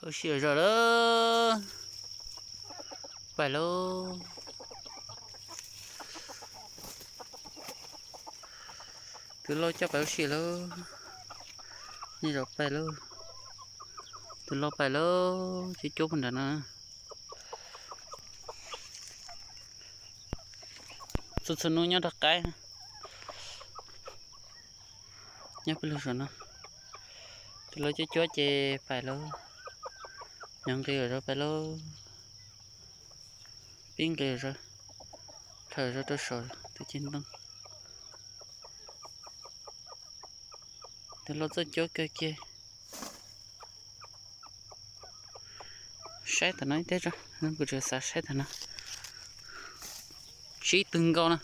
Đâu xỉa rồi đó. Phải lô. Từ lo cho phải xỉa lô. Như rồi phải lô. Từ lo phải lô. Chứ chốt mình đã nè. Sụt sụt nó nhớ đặc cái. Nhớ phải lô rồi nó. Từ lo cho chúa chê phải lô. Nhận kia rồi phải lô. Biến kia rồi. Thời rồi tôi sợ. Tôi trên tầng. Từ lo cho chúa kia kia. Sai thằng nói thế rồi. Nó cứ rửa sạch sai thằng nó. Chỉ từng con nè.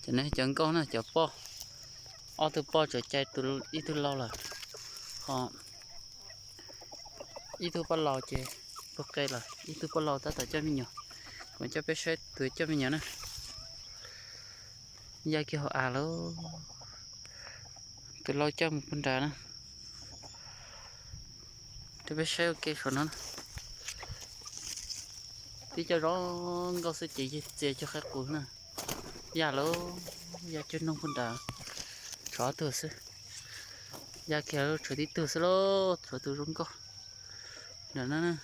Cho nên chẳng con nè chở po. Ở từ po trở chạy từ ít từ lâu rồi. Ít từ bao lâu chứ. Ok là ít từ bao lâu ta cho mình nhỏ. Còn cho bé sẽ tuổi cho mình nhỏ nè. Giờ kia họ lô. Từ lâu cho một con trà nè. Thì bé sẽ ok rồi nó. Tí cho nó có sẽ chỉ cho khách của nè. Giờ lô. Giờ cho nông con trà. Rõ từ xưa. Giờ kia trở đi từ xưa lô. Trở từ rung co. Đó nè.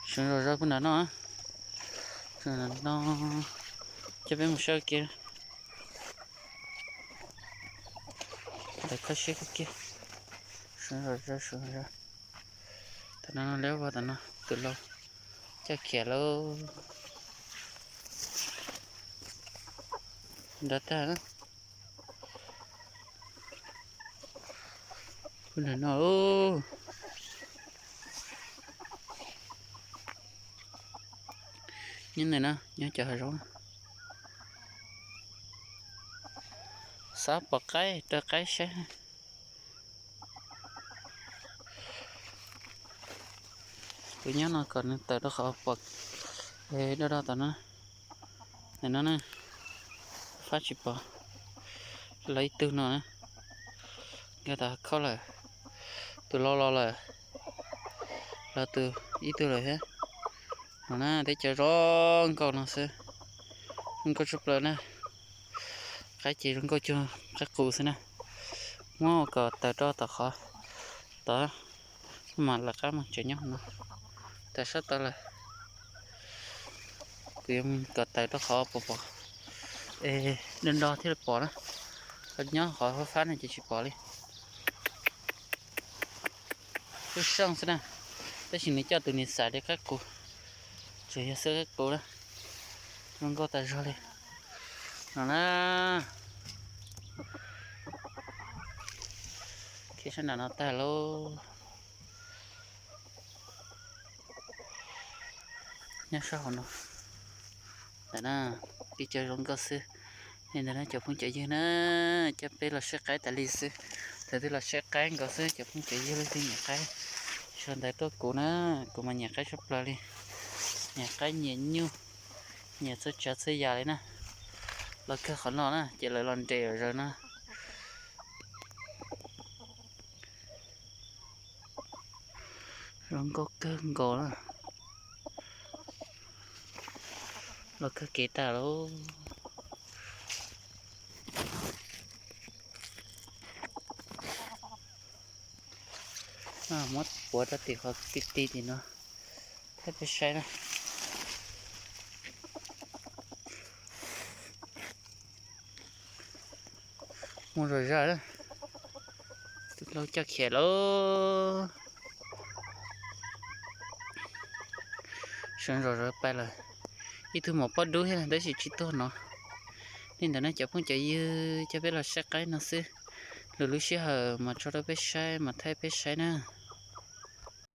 Xong rồi ra con đá nó á. Rồi nó cho bé một sơ kia. Để có xếp cái kia. Xong rồi ra. Thằng nó léo vào thằng nó từ lâu. Cho kẻ lâu. Đất ra đó. Con đá nó ô. Như này nè, nhớ chờ rồi. Sắp bật cái, cho cái sẽ. Tôi nhớ nó còn tờ đó khó bật. Ê, đó tờ nó. Này nó nè. Phát chụp bò. Lấy tư nó nè. Nghe ta khó là. Từ lo là. Là từ ý tư rồi hết. Nó nè, thấy chờ rõ còn nó sẽ. Không có chụp lên nè. Cái chị không có chưa các cụ xem nè. Ngó cờ tờ đó tờ khó. Tờ. Mà là cái mà chuyện nhóc nó. Tại sao tờ là. Kiếm cờ tờ đó khó bỏ. Ê, đừng đo thế là bỏ đó. Thật nhớ khỏi phát này chỉ bỏ đi. Cứ xong xem nè. Tôi chỉ need cho tụi mình xài để các cụ. Chỉ sơ các cụ đó. Không có tài ra đi. Nó nè. Khi xem nào nó tài lô. Nhớ sao nó. Đấy nè. Đi chơi rong cơ sư. Nên là nó chụp phong chạy dưới nó. Chắc bé là sẽ cái tại lì sư. Thế thì là sẽ cái cơ sư chụp phong chạy dưới thì nhà cái. Sơn tại tốt của nó. Của mà nhà cái sắp ra đi. Nhà cái nhện nhu. Nhà sẽ chặt xây già đấy nè. Là cái khẩn nó nè. Chỉ là lần trẻ rồi nè. Rong có cơn gồ đó. Là cái kế tà luôn. Mất bữa đó thì họ tí thì nó hết phải sai nè. Mua rồi ra đó. Từ lâu chắc khỏe lô. Xong rồi bay lại. Ít thứ một bắt đuôi là đấy chỉ tốt nó. Nên là nó chả không chạy cho biết là sát cái nó xưa. Lulu sẽ hở mà cho nó biết sai mà thay biết sai nè.